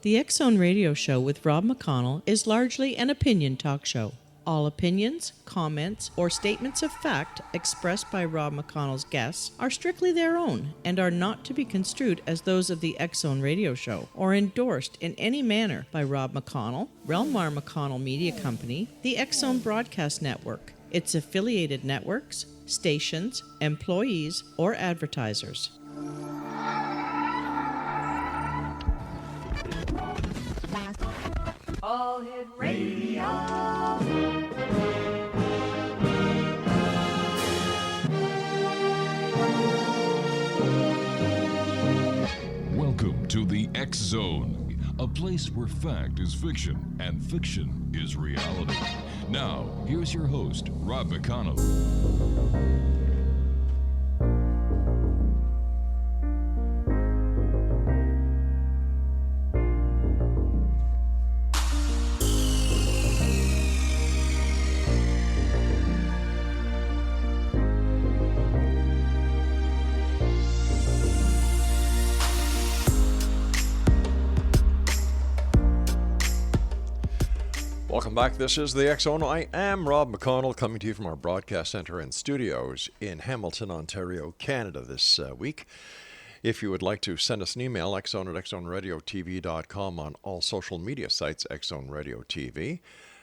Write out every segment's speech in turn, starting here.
The X Zone Radio Show with Rob McConnell is largely an opinion talk show. All opinions, comments, or statements of fact expressed by Rob McConnell's guests are strictly their own and are not to be construed as those of the X Zone Radio Show or endorsed in any manner by Rob McConnell, Relmar McConnell Media Company, the X Zone Broadcast Network, its affiliated networks, stations, employees, or advertisers. All Hit Radio. Welcome to the X Zone, a place where fact is fiction and fiction is reality. Now, here's your host, Rob McConnell. Welcome back. This is the X Zone. I am Rob McConnell, coming to you from our broadcast center and studios in Hamilton, Ontario, Canada this week. If you would like to send us an email, xzone@xzoneradiotv.com, on all social media sites, X Zone Radio TV.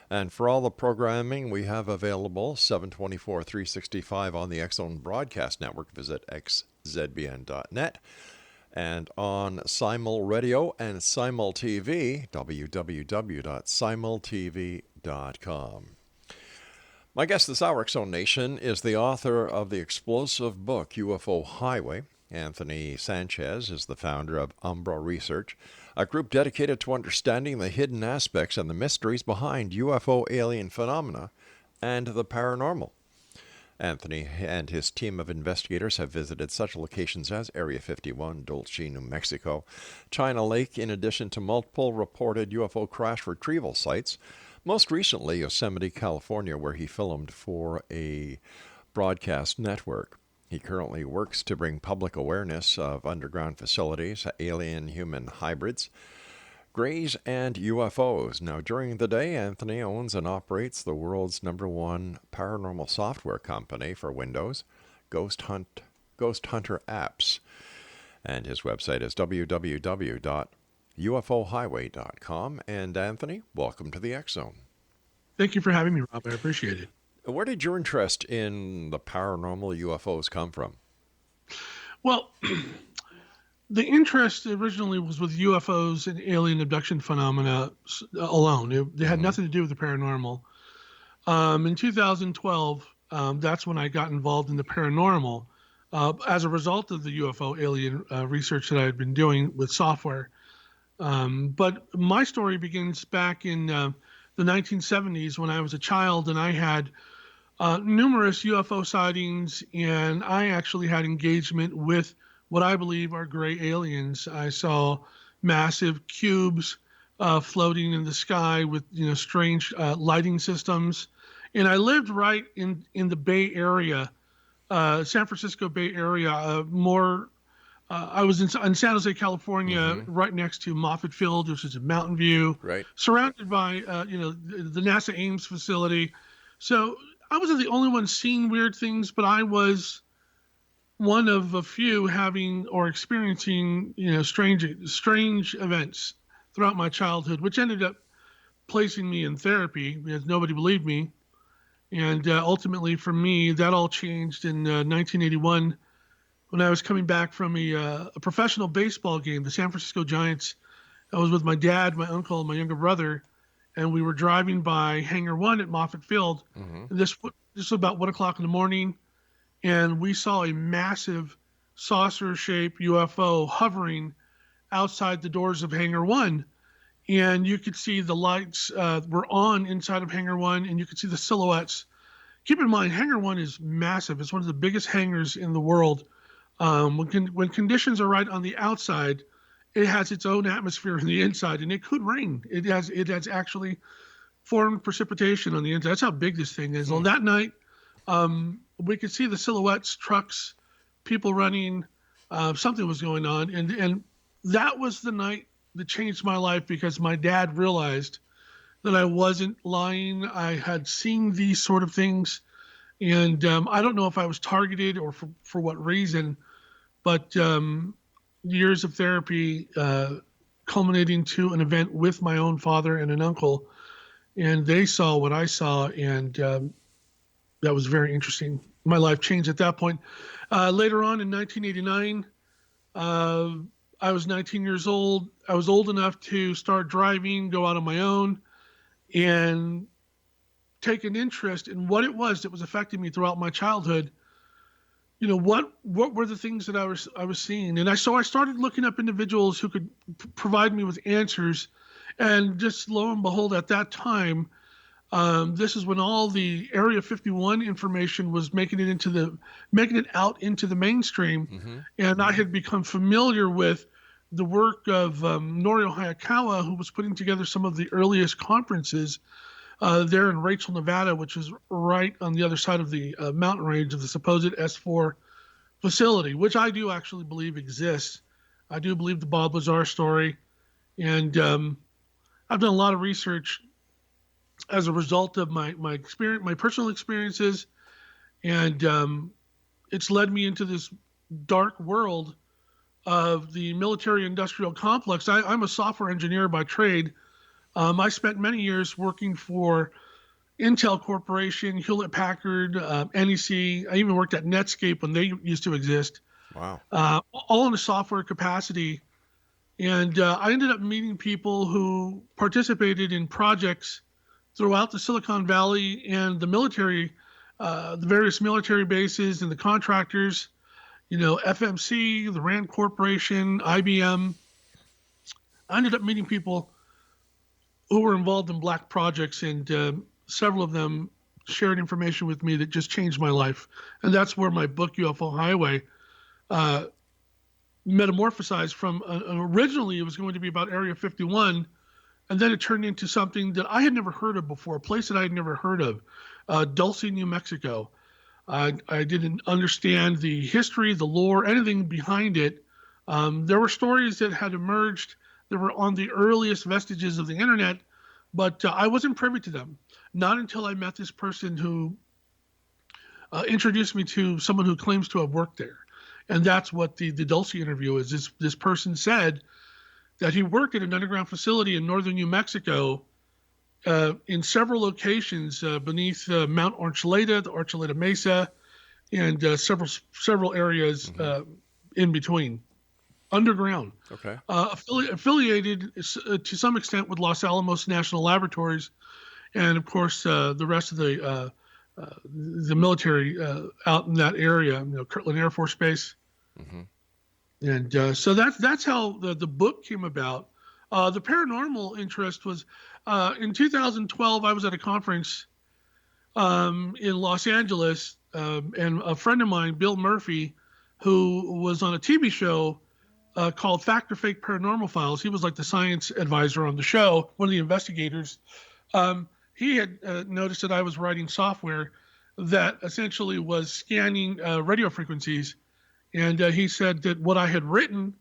And for all the programming we have available, 724, 365 on the X Zone Broadcast Network, visit xzbn.net. And on Simul Radio and Simul TV, www.simultv.com. My guest this hour, X Zone Nation, is the author of the explosive book UFO Highway. Anthony Sanchez is the founder of Umbra Research, a group dedicated to understanding the hidden aspects and the mysteries behind UFO alien phenomena and the paranormal. Anthony and his team of investigators have visited such locations as Area 51, Dulce, New Mexico, China Lake, in addition to multiple reported UFO crash retrieval sites, most recently Yosemite, California, where he filmed for a broadcast network. He currently works to bring public awareness of underground facilities, alien-human hybrids, Greys, and UFOs. Now, during the day, Anthony owns and operates the world's #1 paranormal software company for Windows, Ghost Hunter Apps. And his website is www.ufohighway.com. And Anthony, welcome to the X Zone. Thank you for having me, Rob. I appreciate it. Where did your interest in the paranormal UFOs come from? Well, the interest originally was with UFOs and alien abduction phenomena alone. They had nothing to do with the paranormal. In 2012, that's when I got involved in the paranormal as a result of the UFO alien research that I had been doing with software. But my story begins back in the 1970s when I was a child, and I had numerous UFO sightings, and I actually had engagement with what I believe are gray aliens. I saw massive cubes floating in the sky with strange lighting systems, and I lived right in the Bay Area, San Francisco Bay Area. I was in San Jose, California, right next to Moffett Field, which is in Mountain View, right, surrounded by the NASA Ames facility. So I wasn't the only one seeing weird things, but I was one of a few having or experiencing, strange events throughout my childhood, which ended up placing me in therapy because nobody believed me. And ultimately, for me, that all changed in 1981 when I was coming back from a professional baseball game, the San Francisco Giants. I was with my dad, my uncle, and my younger brother, and we were driving by Hangar 1 at Moffett Field. And this was about 1 o'clock in the morning. And we saw a massive saucer-shaped UFO hovering outside the doors of Hangar 1. And you could see the lights were on inside of Hangar 1, and you could see the silhouettes. Keep in mind, Hangar 1 is massive. It's one of the biggest hangars in the world. When conditions are right on the outside, it has its own atmosphere on the inside, and it could rain. It has actually formed precipitation on the inside. That's how big this thing is. On that night, we could see the silhouettes, trucks, people running. Something was going on, and that was the night that changed my life because my dad realized that I wasn't lying. I had seen these sort of things, and I don't know if I was targeted or for what reason, but years of therapy culminating to an event with my own father and an uncle, and they saw what I saw, and that was very interesting. My life changed at that point. Later on in 1989, I was 19 years old. I was old enough to start driving, go out on my own, and take an interest in what it was that was affecting me throughout my childhood. You know, what were the things that I was seeing? And I started looking up individuals who could provide me with answers. And just lo and behold, at that time, this is when all the Area 51 information was making it out into the mainstream. Mm-hmm. And I had become familiar with the work of Norio Hayakawa, who was putting together some of the earliest conferences there in Rachel, Nevada, which is right on the other side of the mountain range of the supposed S4 facility, which I do actually believe exists. I do believe the Bob Lazar story. And I've done a lot of research as a result of my experience, my personal experiences. And it's led me into this dark world of the military industrial complex. I'm a software engineer by trade. I spent many years working for Intel Corporation, Hewlett Packard, NEC. I even worked at Netscape when they used to exist. Wow. All in a software capacity. And I ended up meeting people who participated in projects throughout the Silicon Valley and the military, the various military bases and the contractors, you know, FMC, the Rand Corporation, IBM. I ended up meeting people who were involved in black projects, and several of them shared information with me that just changed my life. And that's where my book, UFO Highway, metamorphosized from originally it was going to be about Area 51, and then it turned into something that I had never heard of before, a place that I had never heard of, Dulce, New Mexico. I didn't understand the history, the lore, anything behind it. There were stories that had emerged that were on the earliest vestiges of the internet, but I wasn't privy to them. Not until I met this person who introduced me to someone who claims to have worked there. And that's what the Dulce interview is. This person said that he worked at an underground facility in northern New Mexico in several locations beneath Mount Archuleta, the Archuleta Mesa, and several areas in between, underground. Okay. Affiliated to some extent with Los Alamos National Laboratories, and of course the rest of the military out in that area, you know, Kirtland Air Force Base. Mm-hmm. And so that's how the book came about. The paranormal interest was in 2012. I was at a conference in Los Angeles, and a friend of mine, Bill Murphy, who was on a TV show called Fact or Fake Paranormal Files. He was like the science advisor on the show, one of the investigators. He had noticed that I was writing software that essentially was scanning radio frequencies. And he said that what I had written,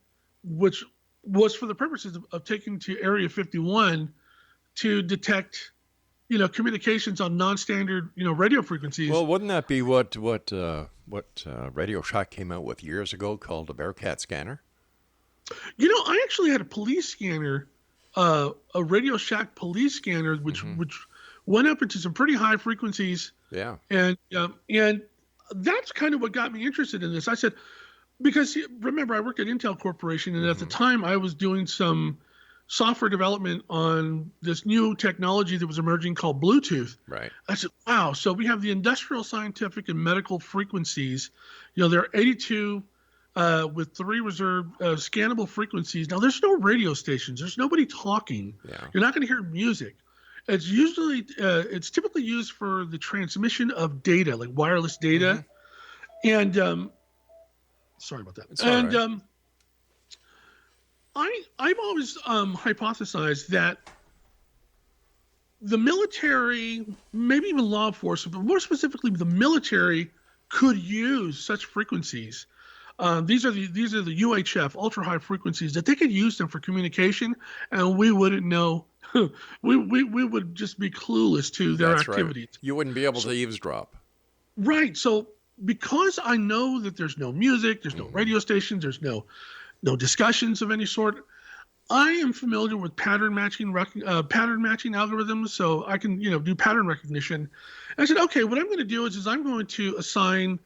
which was for the purposes of taking to Area 51 to detect, you know, communications on non-standard, you know, radio frequencies. Well, wouldn't that be what Radio Shack came out with years ago called a Bearcat scanner? You know, I actually had a police scanner, a Radio Shack police scanner, which went up into some pretty high frequencies. Yeah. And that's kind of what got me interested in this. I said, because remember, I worked at Intel Corporation, and at the time I was doing some software development on this new technology that was emerging called Bluetooth. Right. I said, wow, so we have the industrial, scientific, and medical frequencies. You know, there are 82 with 3 reserved scannable frequencies. Now, there's no radio stations. There's nobody talking. Yeah. You're not going to hear music. It's usually, it's typically used for the transmission of data, like wireless data. And, sorry about that. It's all right. I've always hypothesized that the military, maybe even law enforcement, but more specifically the military, could use such frequencies These are the UHF, ultra high frequencies, that they could use them for communication, and we wouldn't know. we would just be clueless to their activities. Right. You wouldn't be able to eavesdrop. Right. So because I know that there's no music, there's no radio stations, there's no discussions of any sort, I am familiar with pattern matching algorithms, so I can do pattern recognition. And I said, okay, what I'm going to do is I'm going to assign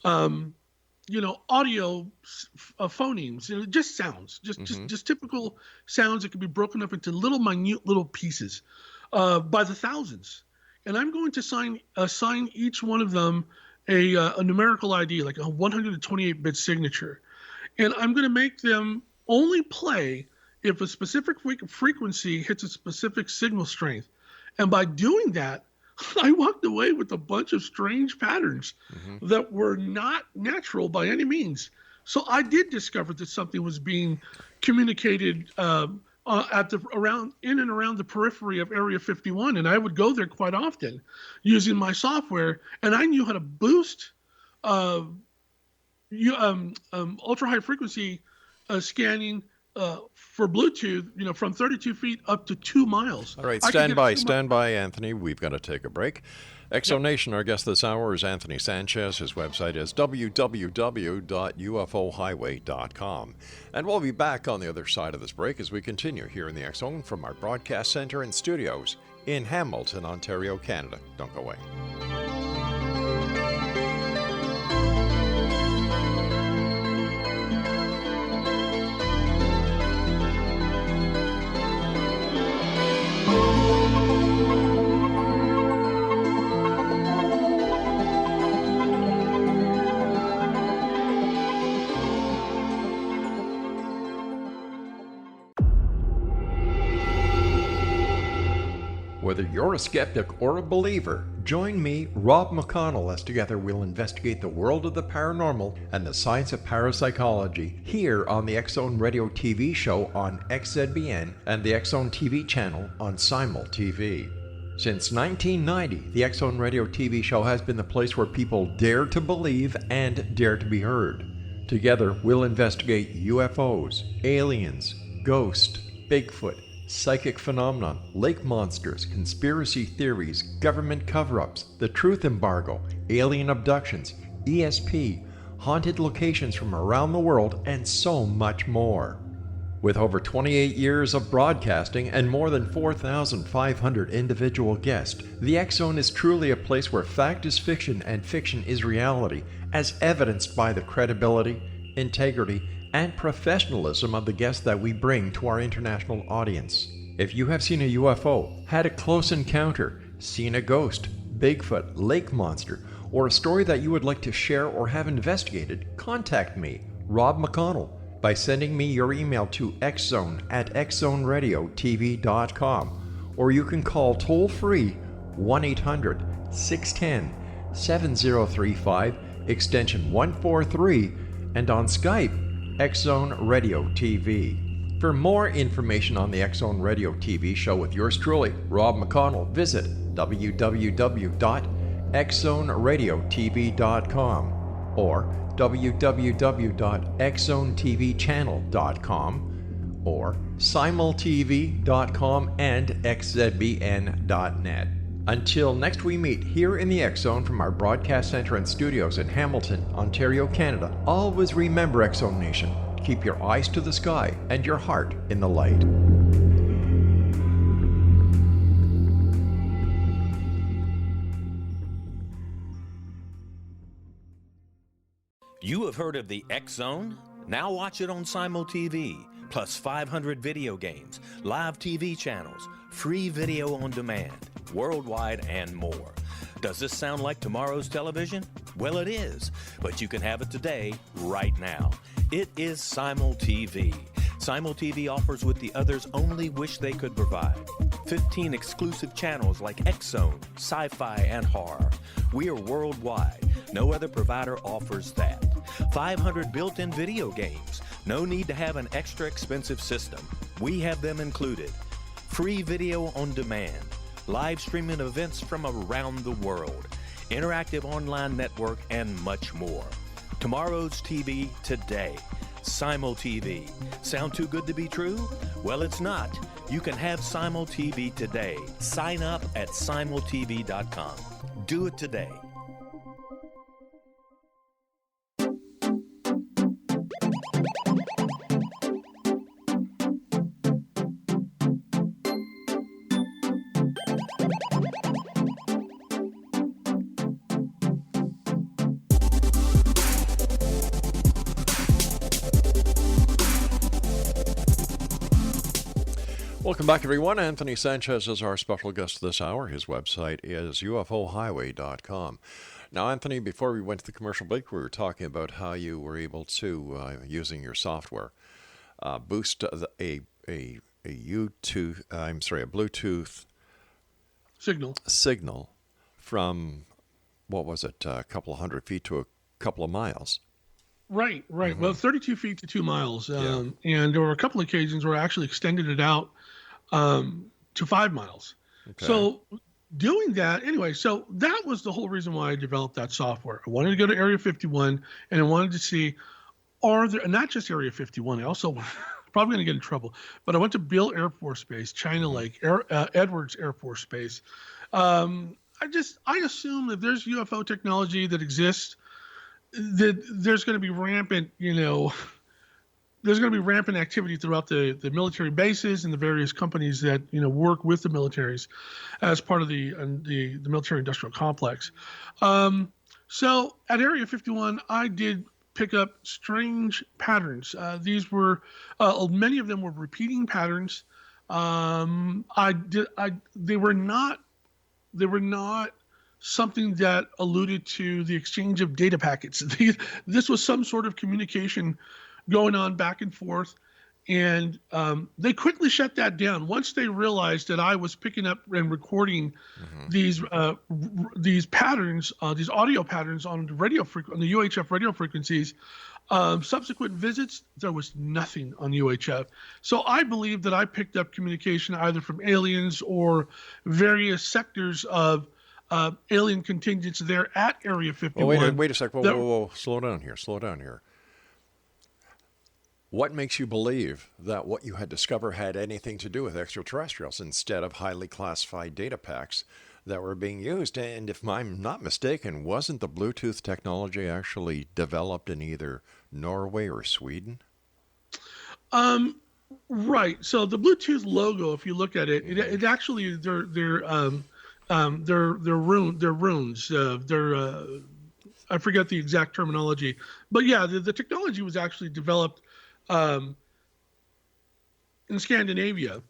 audio phonemes, just sounds, just typical sounds that can be broken up into minute little pieces by the thousands. And I'm going to assign each one of them a numerical ID, like a 128-bit signature. And I'm going to make them only play if a specific frequency hits a specific signal strength. And by doing that, I walked away with a bunch of strange patterns that were not natural by any means. So I did discover that something was being communicated in and around the periphery of Area 51, and I would go there quite often using my software, and I knew how to boost ultra high frequency scanning for Bluetooth, from 32 feet up to 2 miles. All right, stand by, Anthony. We've got to take a break. Exonation, our guest this hour is Anthony Sanchez. His website is www.ufohighway.com. And we'll be back on the other side of this break as we continue here in the X Zone from our broadcast center and studios in Hamilton, Ontario, Canada. Don't go away. Whether you're a skeptic or a believer, join me, Rob McConnell, as together we'll investigate the world of the paranormal and the science of parapsychology here on the X Zone Radio TV show on XZBN and the X Zone TV channel on Simul TV. Since 1990, the X Zone Radio TV show has been the place where people dare to believe and dare to be heard. Together, we'll investigate UFOs, aliens, ghosts, Bigfoot, psychic phenomenon, lake monsters, conspiracy theories, government cover-ups, the truth embargo, alien abductions, ESP, haunted locations from around the world, and so much more. With over 28 years of broadcasting and more than 4,500 individual guests, the X Zone is truly a place where fact is fiction and fiction is reality, as evidenced by the credibility, integrity, and professionalism of the guests that we bring to our international audience. If you have seen a UFO, had a close encounter, seen a ghost, Bigfoot, lake monster, or a story that you would like to share or have investigated, contact me, Rob McConnell, by sending me your email to xzone@xzoneradiotv.com, or you can call toll-free 1-800-610-7035, extension 143, and on Skype, X Zone Radio TV. For more information on the X Zone Radio TV show with yours truly, Rob McConnell, visit www.xzoneradiotv.com or www.xzonetvchannel.com or simultv.com and xzbn.net. Until next we meet here in the X Zone from our broadcast center and studios in Hamilton, Ontario, Canada, always remember, X Zone Nation, keep your eyes to the sky and your heart in the light. You have heard of the X Zone? Now watch it on Simul TV, plus 500 video games, live TV channels, free video on demand, worldwide, and more. Does this sound like tomorrow's television? Well, it is, but you can have it today, right now. It is Simul TV. Simul TV offers what the others only wish they could provide. 15 exclusive channels like X Zone, sci-fi, and horror. We are worldwide. No other provider offers that. 500 built-in video games. No need to have an extra expensive system. We have them included. Free video on demand. Live streaming events from around the world. Interactive online network, and much more. Tomorrow's TV today. Simul TV. Sound too good to be true? Well, it's not. You can have Simul TV today. Sign up at simultv.com. Do it today. Welcome back, everyone. Anthony Sanchez is our special guest this hour. His website is ufohighway.com. Now, Anthony, before we went to the commercial break, we were talking about how you were able to, using your software, boost a Bluetooth signal from, what was it, a couple of hundred feet to a couple of miles. Right. Well, 32 feet to 2 miles. And there were a couple of occasions where I actually extended it out to 5 miles. Okay. So doing that, anyway, so that was the whole reason why I developed that software. I wanted to go to Area 51, and I wanted to see, are there, not just Area 51, I also, probably going to get in trouble, but I went to Beale Air Force Base, China Lake, Edwards Air Force Base. I assume that there's UFO technology that exists, that there's going to be rampant, there's going to be rampant activity throughout the military bases and the various companies that, work with the militaries as part of the military industrial complex. So at Area 51, I did pick up strange patterns. These were, many of them were repeating patterns. They were not something that alluded to the exchange of data packets. This was some sort of communication going on back and forth, and they quickly shut that down once they realized that I was picking up and recording these patterns, these audio patterns on the on the UHF radio frequencies. Subsequent visits, there was nothing on UHF. So I believe that I picked up communication either from aliens or various sectors of alien contingents there at Area 51. Oh, wait a sec. Whoa. Slow down here. What makes you believe that what you had discovered had anything to do with extraterrestrials instead of highly classified data packs that were being used? And if I'm not mistaken, wasn't the Bluetooth technology actually developed in either Norway or Sweden? Right. So the Bluetooth logo, if you look at it, it actually they're runes. I forget the exact terminology, but yeah, the technology was actually developed in Scandinavia.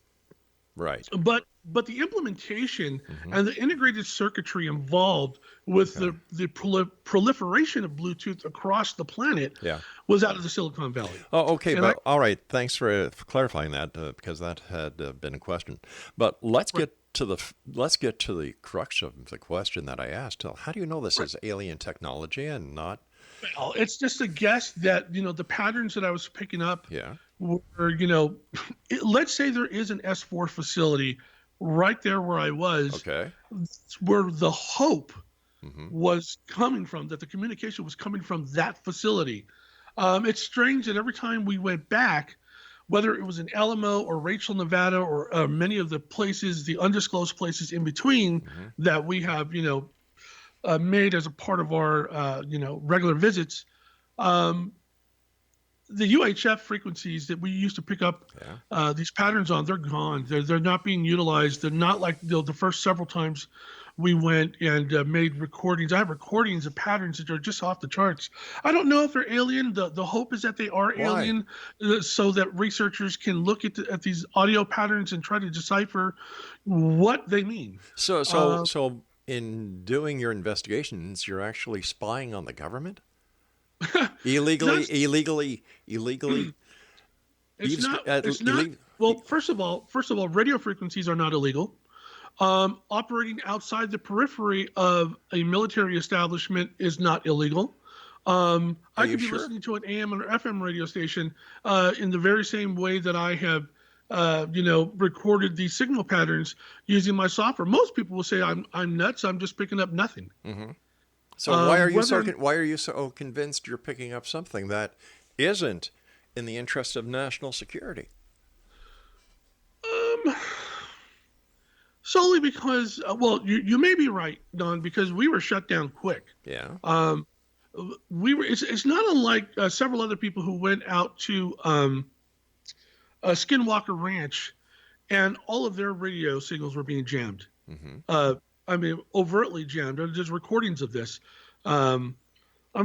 Right. But the implementation and the integrated circuitry involved with the proliferation of Bluetooth across the planet was out of the Silicon Valley. Oh, okay. All right. Thanks for clarifying that because that had been a question. But let's get to the crux of the question that I asked. How do you know this is alien technology and not? Well, it's just a guess that the patterns that I was picking up were let's say there is an S4 facility right there where I was. Okay. Where the hope was coming from, that the communication was coming from that facility. It's strange that every time we went back, whether it was in Alamo or Rachel, Nevada, or many of the places, the undisclosed places in between that we have, made as a part of our, regular visits, the UHF frequencies that we used to pick up these patterns on, they're gone. They're not being utilized. They're not like the first several times we went and made recordings. I have recordings of patterns that are just off the charts. I don't know if they're alien. The hope is that they are alien, so that researchers can look at these audio patterns and try to decipher what they mean. So in doing your investigations, you're actually spying on the government? illegally. It's not. Well, first of all, radio frequencies are not illegal. Operating outside the periphery of a military establishment is not illegal. I could be listening to an AM or FM radio station in the very same way that I have, recorded these signal patterns using my software. Most people will say I'm nuts. I'm just picking up nothing. So why are you so convinced you're picking up something that isn't in the interest of national security? Solely because, you may be right, Don, because we were shut down quick. Yeah. It's not unlike several other people who went out to Skinwalker Ranch, and all of their radio signals were being jammed. Overtly jammed. There's recordings of this. I'm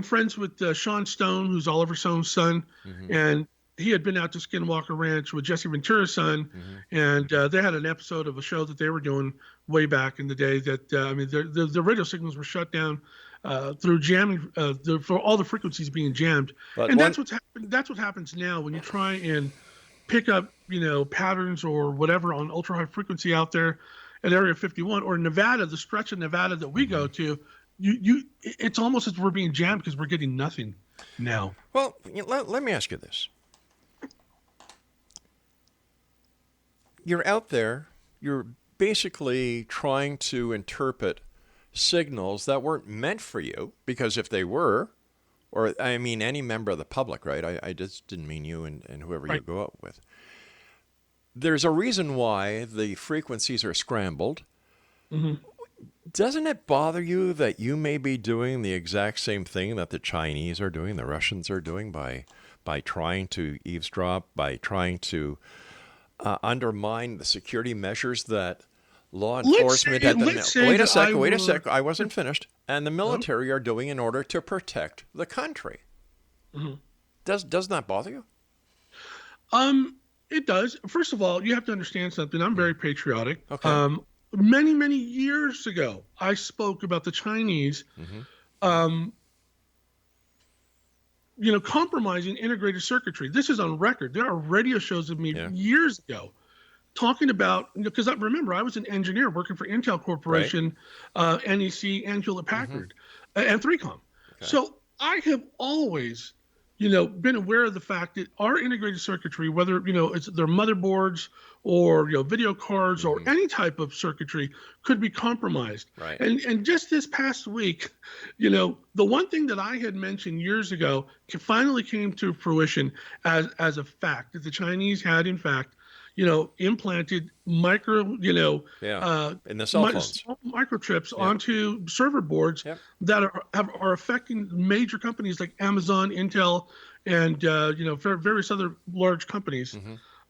friends with Sean Stone, who's Oliver Stone's son, and he had been out to Skinwalker Ranch with Jesse Ventura's son, and they had an episode of a show that they were doing way back in the day that, the radio signals were shut down through jamming, for all the frequencies being jammed. That's what's happened. That's what happens now when you try and pick up, patterns or whatever on ultra high frequency out there at Area 51 or Nevada, the stretch of Nevada that we go to. It's almost as we're being jammed because we're getting nothing now. Well, let me ask you this. You're out there, you're basically trying to interpret signals that weren't meant for you, because if they were, or I mean any member of the public, right? I just didn't mean you and whoever you go out with. There's a reason why the frequencies are scrambled. Doesn't it bother you that you may be doing the exact same thing that the Chinese are doing, the Russians are doing by trying to eavesdrop, by trying to undermine the security measures that law enforcement wait a sec, I wasn't finished. And the military are doing in order to protect the country. Doesn't that bother you? It does. First of all, you have to understand something. I'm very patriotic. Okay. Many, many years ago, I spoke about the Chinese, compromising integrated circuitry. This is on record. There are radio shows of me years ago talking about, because remember, I was an engineer working for Intel Corporation, NEC, and Hewlett Packard, and 3Com. Okay. So I have always, been aware of the fact that our integrated circuitry, whether, it's their motherboards or, video cards or any type of circuitry, could be compromised. Right. And just this past week, the one thing that I had mentioned years ago finally came to fruition as a fact, that the Chinese had, in fact, implanted micro, in the cell phones, microchips onto server boards that are affecting major companies like Amazon, Intel, and various other large companies.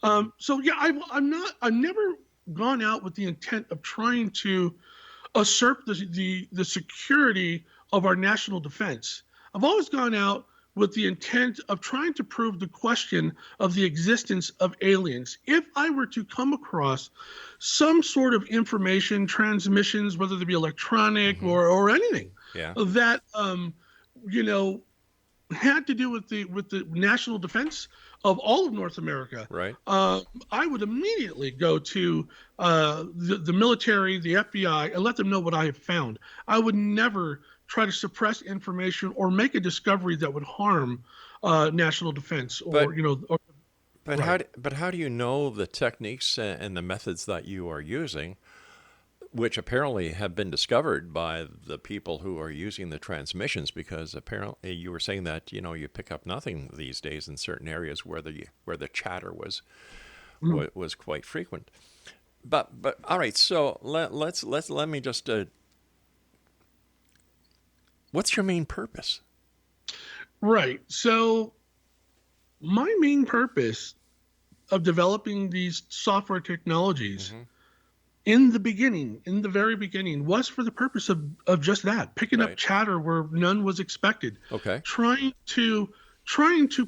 I've never gone out with the intent of trying to usurp the security of our national defense. I've always gone out with the intent of trying to prove the question of the existence of aliens. If I were to come across some sort of information, transmissions, whether they be electronic or anything, that had to do with the national defense of all of North America, right? I would immediately go to the military, the FBI, and let them know what I have found. I would never try to suppress information or make a discovery that would harm national defense But how do you know the techniques and the methods that you are using, which apparently have been discovered by the people who are using the transmissions? Because apparently you were saying that you pick up nothing these days in certain areas where the chatter was quite frequent. But all right, so let me just. What's your main purpose? Right. So my main purpose of developing these software technologies in the very beginning, was for the purpose of just that, picking up chatter where none was expected. Okay. Trying to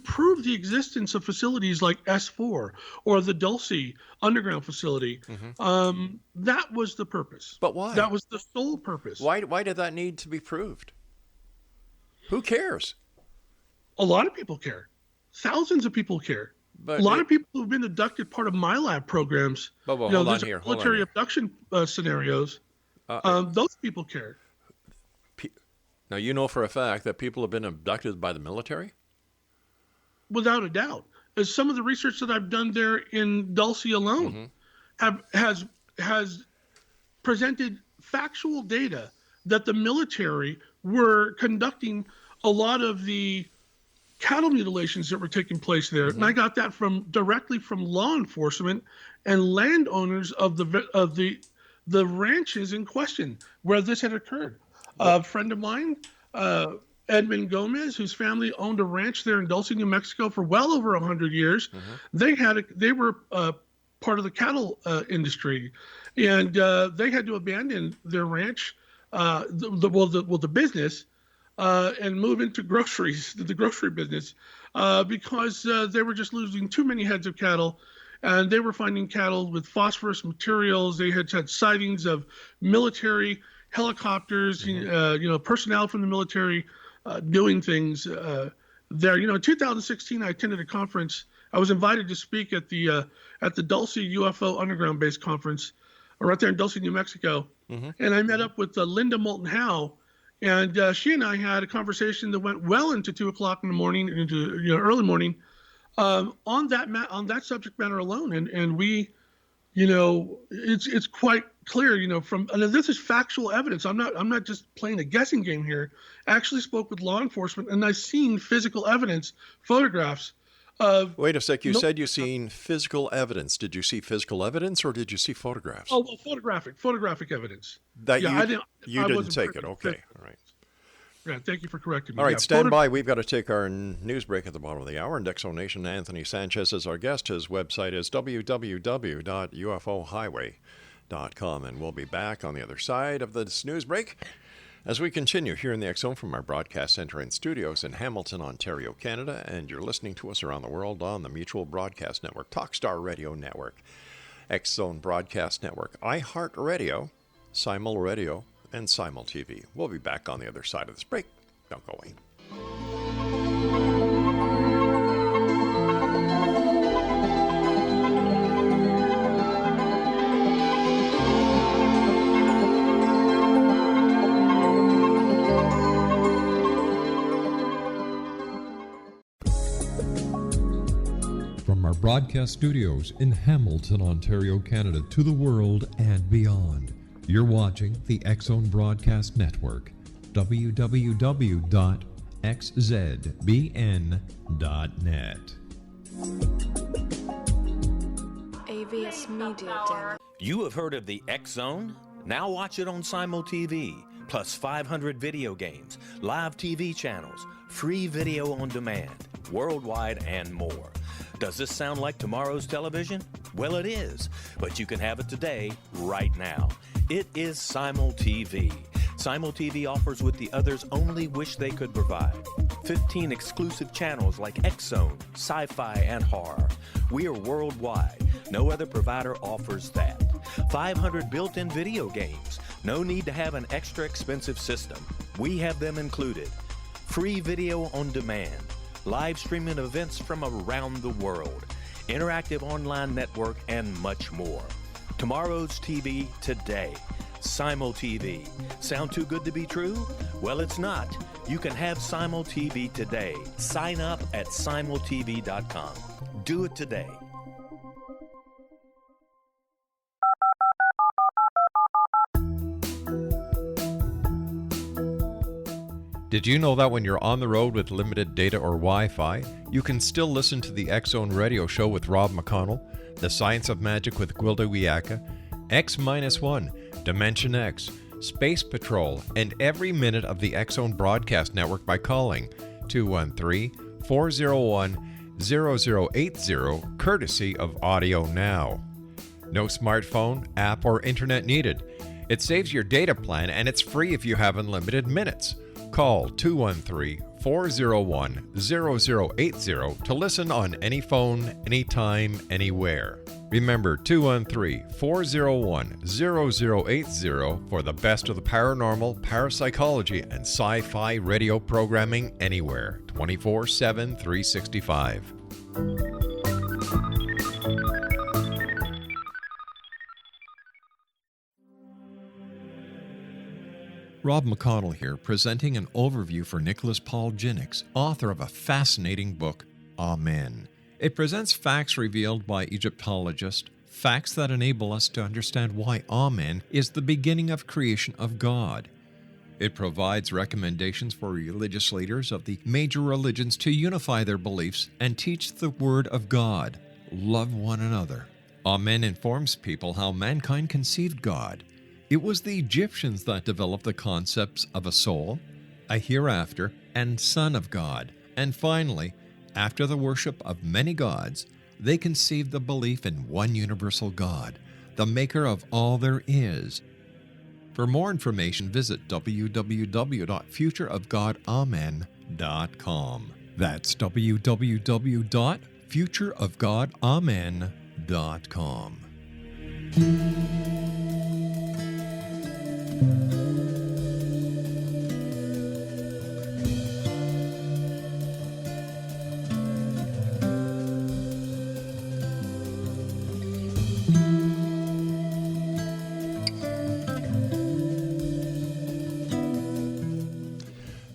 prove the existence of facilities like S4 or the Dulce underground facility. That was the purpose. But why? That was the sole purpose. Why did that need to be proved? Who cares? A lot of people care. Thousands of people care. But a lot of people who've been abducted, part of my lab programs. Hold on here. Military abduction scenarios. Those people care. Now, you know for a fact that people have been abducted by the military? Without a doubt. As some of the research that I've done there in Dulce alone has presented factual data that the military were conducting a lot of the cattle mutilations that were taking place there. And I got that directly from law enforcement and landowners of the ranches in question where this had occurred. A friend of mine, Edmund Gomez, whose family owned a ranch there in Dulce, New Mexico for well over 100 years. They were part of the cattle industry, and they had to abandon their ranch, the business, and move into the grocery business, because they were just losing too many heads of cattle, and they were finding cattle with phosphorus materials. They had sightings of military helicopters, personnel from the military doing things there. In 2016, I attended a conference. I was invited to speak at the Dulce UFO Underground Base Conference, right there in Dulce, New Mexico. And I met up with Linda Moulton Howe, and she and I had a conversation that went well into 2 o'clock in the morning, into early morning, on that subject matter alone. And we, it's quite clear, and this is factual evidence. I'm not just playing a guessing game here. I actually spoke with law enforcement, and I've seen physical evidence, photographs of. Wait a sec. You said you've seen physical evidence. Did you see physical evidence, or did you see photographs? Oh, well, photographic evidence. That you didn't take it. Okay, all right. Yeah, thank you for correcting me. All right, stand by. We've got to take our news break at the bottom of the hour. And Exonation Anthony Sanchez is our guest. His website is www.ufohighway.com. And we'll be back on the other side of this news break as we continue here in the X Zone from our broadcast center and studios in Hamilton, Ontario, Canada. And you're listening to us around the world on the Mutual Broadcast Network, Talkstar Radio Network, X Zone Broadcast Network, iHeartRadio, Simul Radio, and Simul TV. We'll be back on the other side of this break. Don't go away. From our broadcast studios in Hamilton, Ontario, Canada, to the world and beyond, you're watching the X Zone Broadcast Network, www.xzbn.net. AVS Media Den. You have heard of the X Zone? Now watch it on Simul TV, plus 500 video games, live TV channels, free video on demand, worldwide, and more. Does this sound like tomorrow's television? Well, it is, but you can have it today, right now. It is Simul TV. Simul TV offers what the others only wish they could provide. 15 exclusive channels like X Zone, Sci-Fi, and Horror. We are worldwide. No other provider offers that. 500 built-in video games. No need to have an extra expensive system. We have them included. Free video on demand. Live streaming events from around the world. Interactive online network, and much more. Tomorrow's TV today. Simul TV. Sound too good to be true? Well, it's not. You can have Simul TV today. Sign up at simultv.com. Do it today. Did you know that when you're on the road with limited data or Wi-Fi, you can still listen to the X Zone Radio Show with Rob McConnell, The Science of Magic with Gwilda Wiyaka, X-1, Dimension X, Space Patrol, and every minute of the X Zone Broadcast Network by calling 213-401-0080, courtesy of Audio Now. No smartphone, app, or internet needed. It saves your data plan, and it's free if you have unlimited minutes. Call 213-401-0080 to listen on any phone, anytime, anywhere. Remember 213-401-0080 for the best of the paranormal, parapsychology, and sci-fi radio programming anywhere, 24/7, 365. Rob McConnell here, presenting an overview for Nicholas Paul Jennings, author of a fascinating book, Amen. It presents facts revealed by Egyptologists, facts that enable us to understand why Amen is the beginning of creation of God. It provides recommendations for religious leaders of the major religions to unify their beliefs and teach the Word of God. Love one another. Amen informs people how mankind conceived God. It was the Egyptians that developed the concepts of a soul, a hereafter, and Son of God. And finally, after the worship of many gods, they conceived the belief in one universal God, the maker of all there is. For more information, visit www.futureofgodamen.com. That's www.futureofgodamen.com.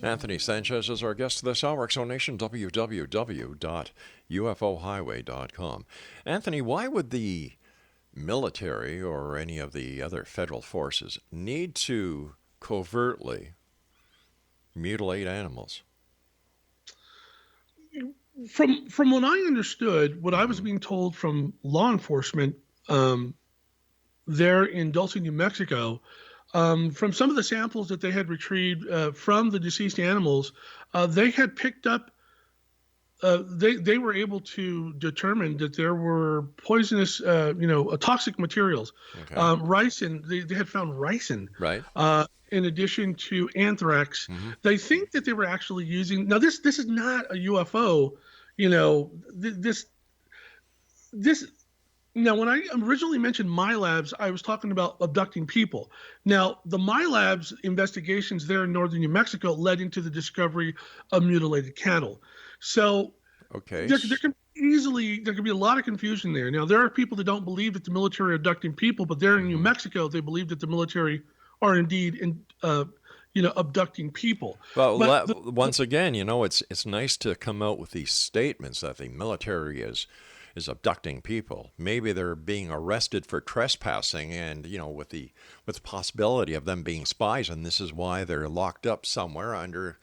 Anthony Sanchez is our guest this hour. Exonation, www.ufohighway.com. Anthony, why would the military or any of the other federal forces need to covertly mutilate animals? From what I understood, what I was being told from law enforcement there in Dulce, New Mexico, from some of the samples that they had retrieved from the deceased animals, they had picked up, they were able to determine that there were poisonous, toxic materials. Okay. Ricin, they had found ricin. Right. In addition to anthrax. Mm-hmm. They think that they were actually using, now this is not a UFO, now, when I originally mentioned MyLabs, I was talking about abducting people. Now, the MyLabs investigations there in northern New Mexico led into the discovery of mutilated cattle. So okay. there can be a lot of confusion there. Now, there are people that don't believe that the military are abducting people, but there in New Mexico, they believe that the military are indeed abducting people. Well, once again, it's nice to come out with these statements that the military is abducting people. Maybe they're being arrested for trespassing, and with the possibility of them being spies, and this is why they're locked up somewhere under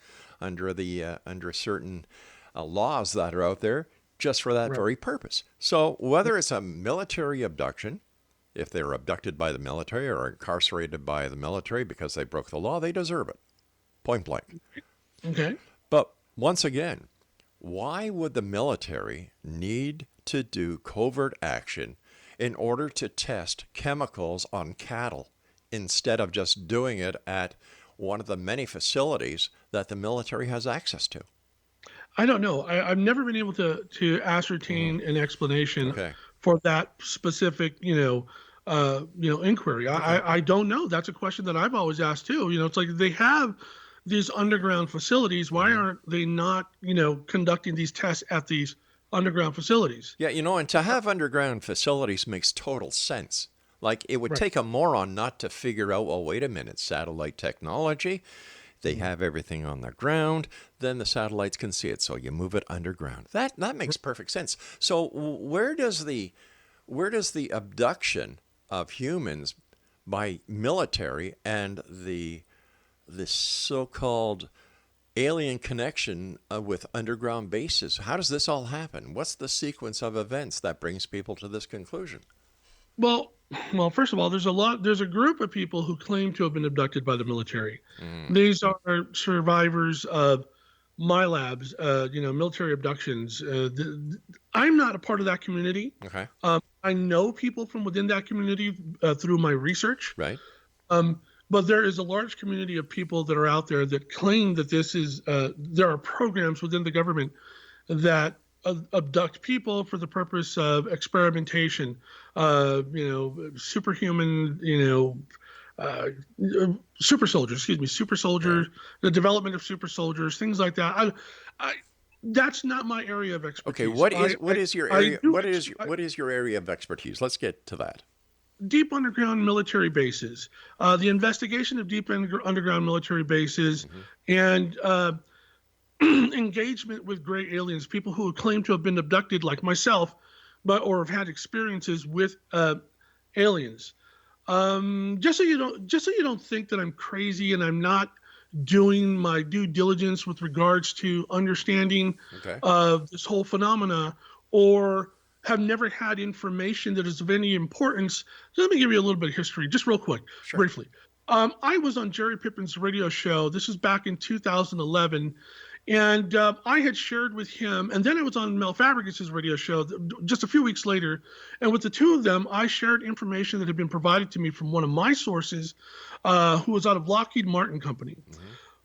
certain laws that are out there just for that very purpose. So whether it's a military abduction, if they're abducted by the military or incarcerated by the military because they broke the law, they deserve it. Point blank. Okay. But once again, why would the military need to do covert action in order to test chemicals on cattle instead of just doing it at one of the many facilities that the military has access to? I don't know. I've never been able to ascertain an explanation for that specific, inquiry. I don't know. That's a question that I've always asked too. It's like they have these underground facilities. Why aren't they not, conducting these tests at these underground facilities? Yeah, and to have underground facilities makes total sense. Like, it would take a moron not to figure out, well, wait a minute, satellite technology, they have everything on the ground, then the satellites can see it, so you move it underground. That makes perfect sense. So where does the abduction of humans by military and the so-called alien connection with underground bases, how does this all happen? What's the sequence of events that brings people to this conclusion? Well, first of all, there's a group of people who claim to have been abducted by the military. These are survivors of MyLabs, military abductions. I'm not a part of that community. Okay. I know people from within that community through my research. Right. But there is a large community of people that are out there that claim that this is, there are programs within the government that abduct people for the purpose of experimentation, superhuman, super soldiers, the development of super soldiers, things like that. That's not my area of expertise. Okay, what is your area of expertise? Let's get to that. Deep underground military bases, the investigation of deep underground military bases, and engagement with gray aliens, people who claim to have been abducted, like myself, or have had experiences with aliens. Just so you don't think that I'm crazy and I'm not doing my due diligence with regards to understanding this whole phenomena, or have never had information that is of any importance. So let me give you a little bit of history, just real quick, briefly. I was on Jerry Pippin's radio show. This is back in 2011. And I had shared with him, and then I was on Mel Fabregas' radio show just a few weeks later. And with the two of them, I shared information that had been provided to me from one of my sources, who was out of Lockheed Martin Company,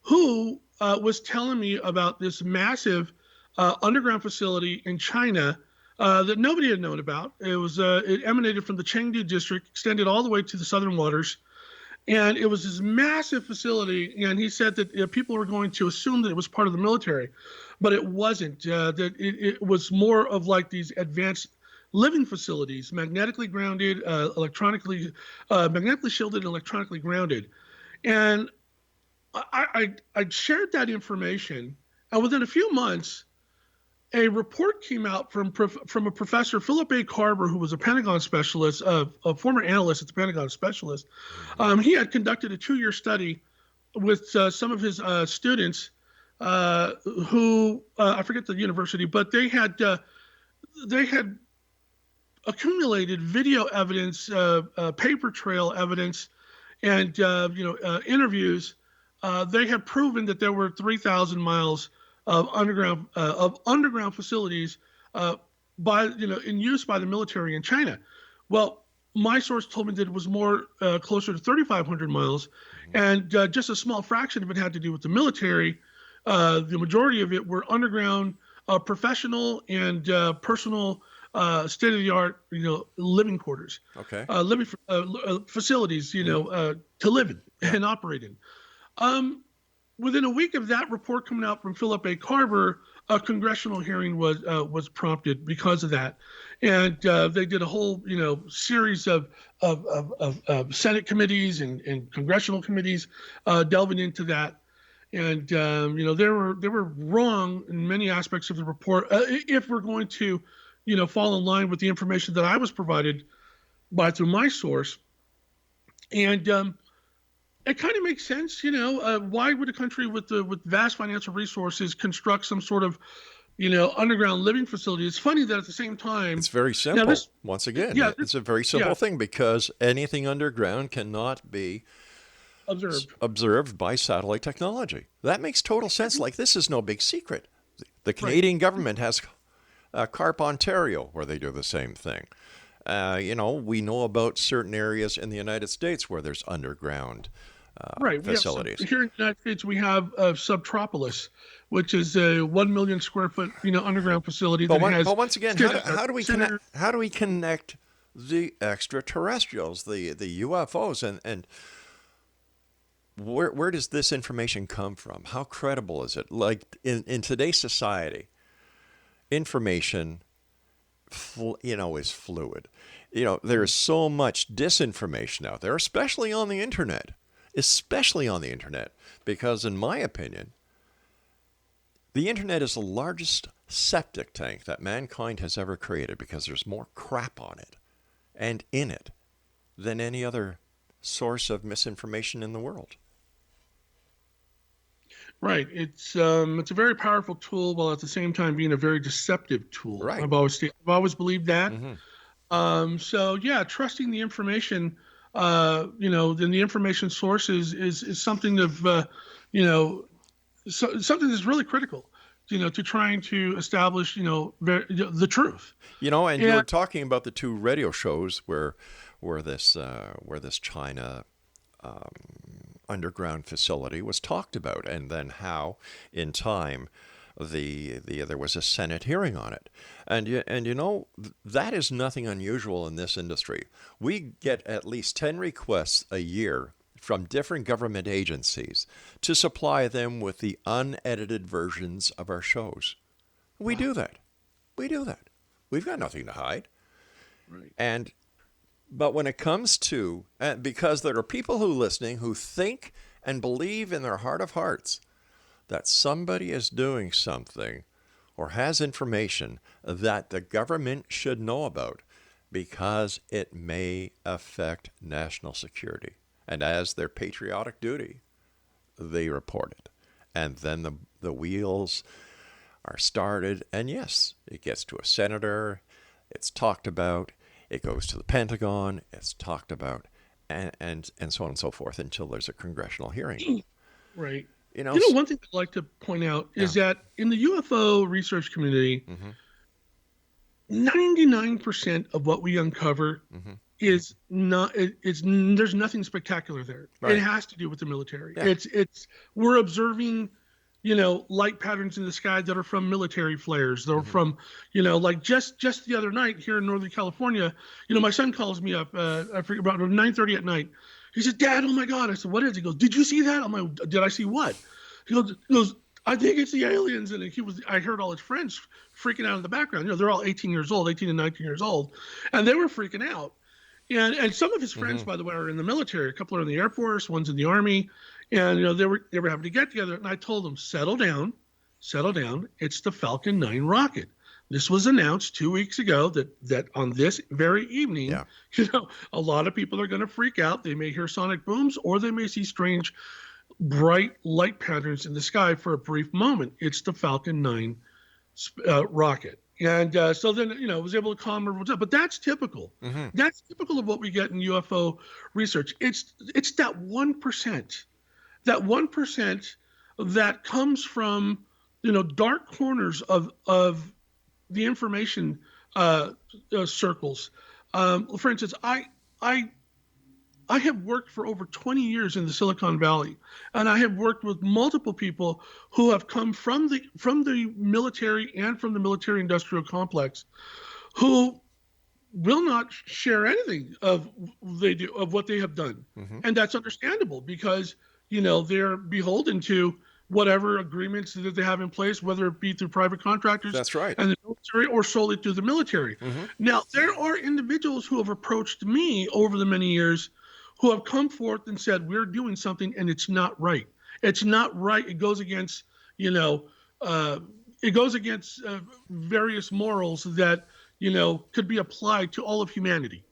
who was telling me about this massive underground facility in China that nobody had known about. It emanated from the Chengdu district, extended all the way to the southern waters. And it was this massive facility, and he said that people were going to assume that it was part of the military, but it wasn't. That it was more of like these advanced living facilities, magnetically grounded, magnetically shielded, and electronically grounded. And I shared that information, and within a few months, a report came out from a professor, Philip A. Carver, who was a Pentagon specialist, a former analyst at the Pentagon specialist. He had conducted a 2-year study with some of his students who, I forget the university, but they had accumulated video evidence, paper trail evidence, and interviews. They had proven that there were 3,000 miles of underground facilities in use by the military in China. Well, my source told me that it was more closer to 3,500 miles, and just a small fraction of it had to do with the military. The majority of it were underground, professional and personal, state-of-the-art, living quarters, living facilities, to live in and operate in. Within a week of that report coming out from Philip A. Carver, a congressional hearing was prompted because of that, and they did a whole series of Senate committees and congressional committees delving into that, and they were wrong in many aspects of the report. If we're going to fall in line with the information that I was provided through my source, and it kind of makes sense, why would a country with vast financial resources construct some sort of, underground living facility? It's funny that at the same time, it's very simple. Once again, it's a very simple thing, because anything underground cannot be observed by satellite technology. That makes total sense. Like, this is no big secret. The Canadian government has Carp, Ontario, where they do the same thing. We know about certain areas in the United States where there's underground facilities. Here in the United States, we have Subtropolis, which is a 1 million square foot, underground facility. But once again, how do we connect the extraterrestrials, the UFOs, and where does this information come from? How credible is it? Like, in today's society, information, is fluid. There's so much disinformation out there, especially on the internet, because in my opinion, the internet is the largest septic tank that mankind has ever created, because there's more crap on it and in it than any other source of misinformation in the world. Right. It's a very powerful tool, while at the same time being a very deceptive tool. Right. I've always believed that. Trusting the information, then the information sources is something of, something that's really critical, to trying to establish, the truth. And you were talking about the two radio shows where this China underground facility was talked about, and then how in time there was a Senate hearing on it, and that is nothing unusual in this industry. We get at least 10 requests a year from different government agencies to supply them with the unedited versions of our shows. We do that. We've got nothing to hide. Right. But when it comes to, because there are people who are listening who think and believe in their heart of hearts that somebody is doing something or has information that the government should know about because it may affect national security. And as their patriotic duty, they report it. And then the wheels are started, and yes, it gets to a senator, it's talked about, it goes to the Pentagon, it's talked about, and so on and so forth until there's a congressional hearing. Right. You know, one thing I'd like to point out is that in the UFO research community, 99% of what we uncover is not. There's nothing spectacular there. Right. It has to do with the military. Yeah. We're observing, light patterns in the sky that are from military flares. They're from, like just the other night here in Northern California. My son calls me up. I forget about 9:30 at night. He said, "Dad, oh my God!" I said, "What is it?" He goes, "Did you see that?" I'm like, "Did I see what?" He goes, "I think it's the aliens." And I heard all his friends freaking out in the background. They're all 18 and 19 years old, and they were freaking out. And some of his friends, by the way, are in the military. A couple are in the Air Force, one's in the Army, and they were having to get together. And I told them, settle down. It's the Falcon 9 rocket. This was announced 2 weeks ago that on this very evening, a lot of people are going to freak out. They may hear sonic booms, or they may see strange, bright light patterns in the sky for a brief moment. It's the Falcon 9 rocket. And so then, I was able to calm everyone down. But that's typical. That's typical of what we get in UFO research. It's that 1%. That 1% that comes from, dark corners of the information circles. For instance, I have worked for over 20 years in the Silicon Valley, and I have worked with multiple people who have come from the military and from the military-industrial complex, who will not share anything of what they have done, and that's understandable because they're beholden to whatever agreements that they have in place, whether it be through private contractors, that's right, and the military, or solely through the military. Now, there are individuals who have approached me over the many years who have come forth and said, we're doing something and it's not right. It's not right. It goes against, various morals that, could be applied to all of humanity.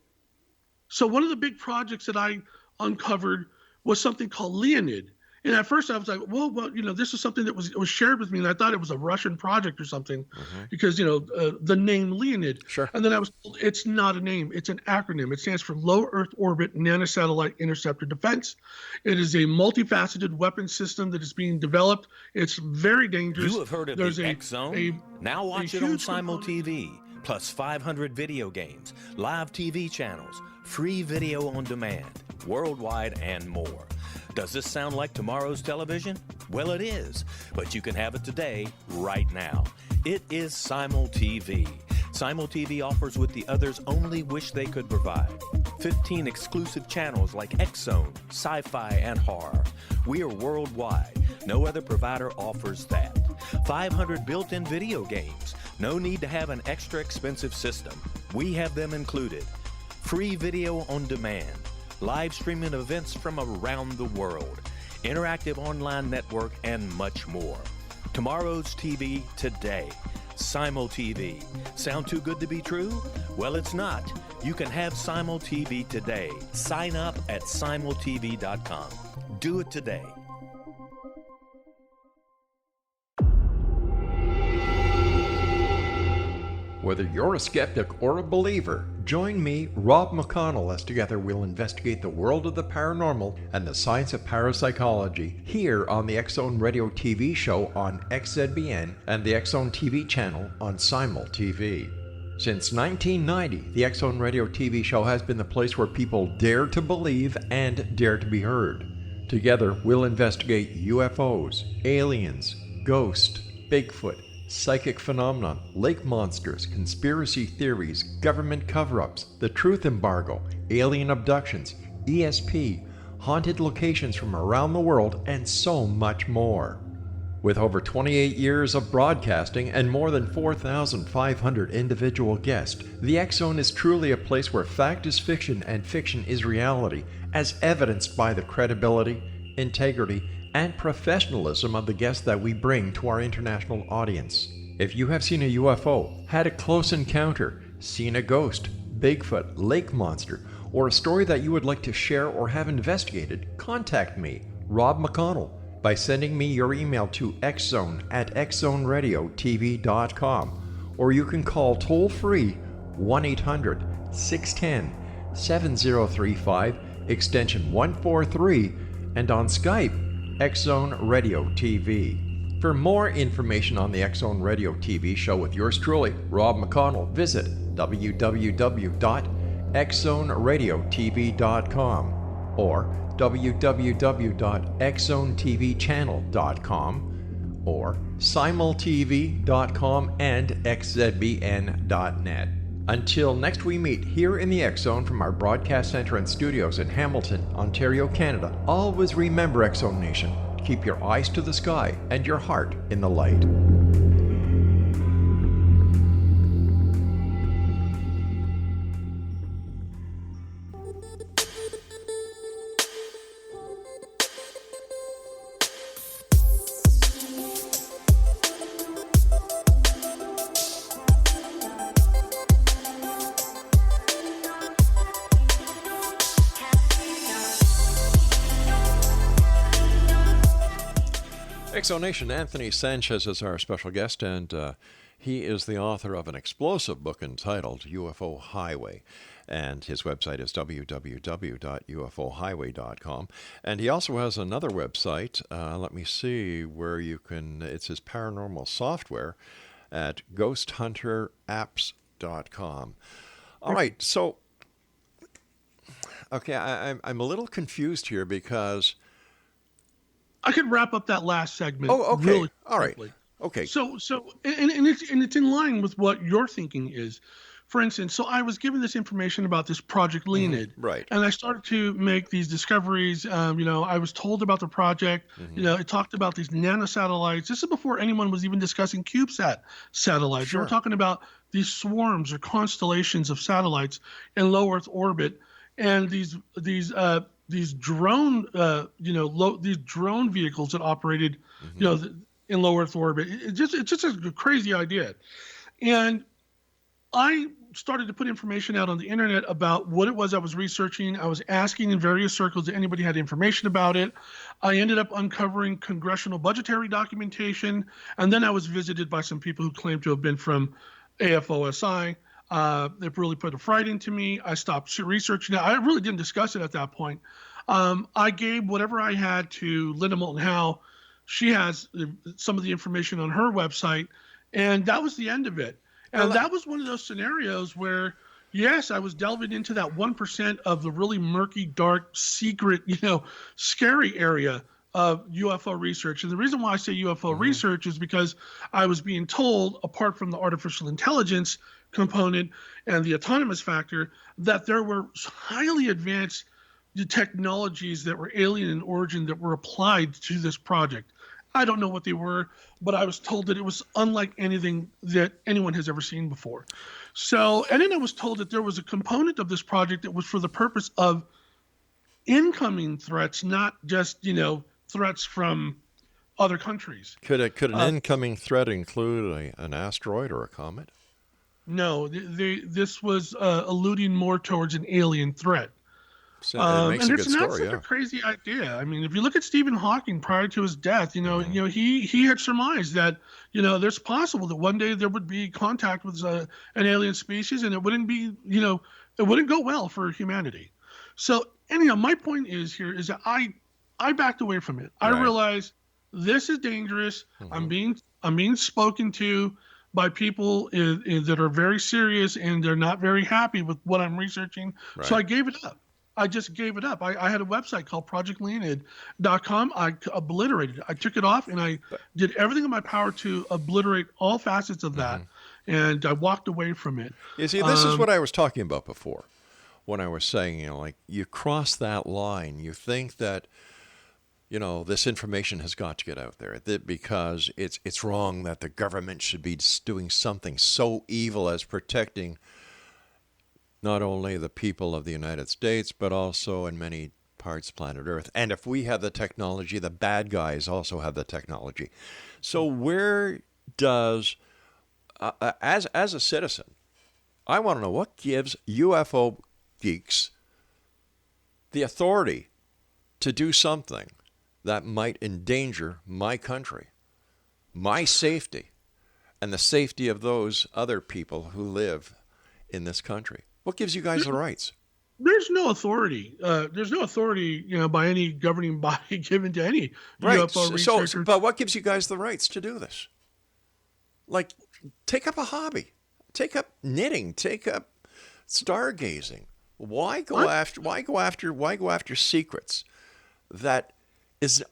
So one of the big projects that I uncovered was something called Leonid. And at first I was like, well, this is something that was shared with me, and I thought it was a Russian project or something, because, the name Leonid. Sure. And then I was told it's not a name, it's an acronym. It stands for Low Earth Orbit Nanosatellite Interceptor Defense. It is a multifaceted weapon system that is being developed. It's very dangerous. You have heard of the X Zone? Now watch it on Simul TV, plus 500 video games, live TV channels, free video on demand, worldwide, and more. Does this sound like tomorrow's television? Well, it is, but you can have it today, right now. It is Simul TV. Simul TV offers what the others only wish they could provide. 15 exclusive channels like X Zone, sci-fi, and horror. We are worldwide. No other provider offers that. 500 built-in video games. No need to have an extra expensive system. We have them included. Free video on demand. Live streaming events from around the world, interactive online network, and much more. Tomorrow's TV today. Simul TV. Sound too good to be true? Well, it's not. You can have Simul TV today. Sign up at simultv.com. Do it today. Whether you're a skeptic or a believer, join me, Rob McConnell, as together we'll investigate the world of the paranormal and the science of parapsychology here on the X Zone Radio TV show on XZBN and the X Zone TV channel on Simul TV. Since 1990, the X Zone Radio TV show has been the place where people dare to believe and dare to be heard. Together, we'll investigate UFOs, aliens, ghosts, Bigfoot, psychic phenomenon, lake monsters, conspiracy theories, government cover-ups, the truth embargo, alien abductions, ESP, haunted locations from around the world, and so much more. With over 28 years of broadcasting and more than 4,500 individual guests, the X Zone is truly a place where fact is fiction and fiction is reality, as evidenced by the credibility, integrity, and professionalism of the guests that we bring to our international audience. If you have seen a UFO, had a close encounter, seen a ghost, Bigfoot, lake monster, or a story that you would like to share or have investigated, contact me, Rob McConnell, by sending me your email to xzone@xzoneradiotv.com, or you can call toll-free 1-800-610-7035, extension 143, and on Skype, X-Zone Radio TV. For more information on the X-Zone Radio TV show with yours truly, Rob McConnell, visit www.xzoneradiotv.com or www.xzonetvchannel.com or simultv.com and xzbn.net. Until next we meet here in the X-Zone from our broadcast center and studios in Hamilton, Ontario, Canada, always remember, X-Zone Nation, keep your eyes to the sky and your heart in the light. Nation, Anthony Sanchez is our special guest, and he is the author of an explosive book entitled UFO Highway, and his website is www.ufohighway.com. And he also has another website, let me see, where you can, it's his paranormal software at ghosthunteraapps.com. All right, so, okay, I'm a little confused here because I could wrap up that last segment. Oh, okay. Really all right. quickly. Okay. So, it's in line with what your thinking is. For instance, so I was given this information about this Project Leonid, right? And I started to make these discoveries. I was told about the project. It talked about these nanosatellites. This is before anyone was even discussing CubeSat satellites. Sure. They were talking about these swarms or constellations of satellites in low Earth orbit, and these drone, these drone vehicles that operated, in low Earth orbit. It's just a crazy idea. And I started to put information out on the internet about what it was I was researching. I was asking in various circles if anybody had information about it. I ended up uncovering congressional budgetary documentation. And then I was visited by some people who claimed to have been from AFOSI. It really put a fright into me. I stopped researching it. I really didn't discuss it at that point. I gave whatever I had to Linda Moulton Howe. She has some of the information on her website, and that was the end of it. And that was one of those scenarios where, yes, I was delving into that 1% of the really murky, dark, secret, scary area of UFO research. And the reason why I say UFO research is because I was being told, apart from the artificial intelligence component and the autonomous factor, that there were highly advanced technologies that were alien in origin that were applied to this project. I don't know what they were, but I was told that it was unlike anything that anyone has ever seen before. So, and then I was told that there was a component of this project that was for the purpose of incoming threats, not just, threats from other countries. Could an incoming threat include an asteroid or a comet? No, this was alluding more towards an alien threat. So it makes and a good it's not story, such a crazy idea. I mean, if you look at Stephen Hawking prior to his death, he had surmised that, there's possible that one day there would be contact with an alien species, and it wouldn't be, it wouldn't go well for humanity. So anyhow, my point is that I backed away from it. I realized this is dangerous. I'm being spoken to by people that are very serious, and they're not very happy with what I'm researching. Right. So I gave it up. I just gave it up. I had a website called projectleonid.com. I obliterated it. I took it off, and I did everything in my power to obliterate all facets of that, and I walked away from it. You see, this is what I was talking about before when I was saying, you cross that line. You think that, this information has got to get out there because it's wrong that the government should be doing something so evil as protecting not only the people of the United States, but also in many parts of planet Earth. And if we have the technology, the bad guys also have the technology. So where does, as a citizen, I want to know what gives UFO geeks the authority to do something that might endanger my country, my safety, and the safety of those other people who live in this country? What gives you guys the rights? There's no authority. There's no authority, by any governing body given to any UFO researcher. But what gives you guys the rights to do this? Like, take up a hobby, take up knitting, take up stargazing. Why go after secrets that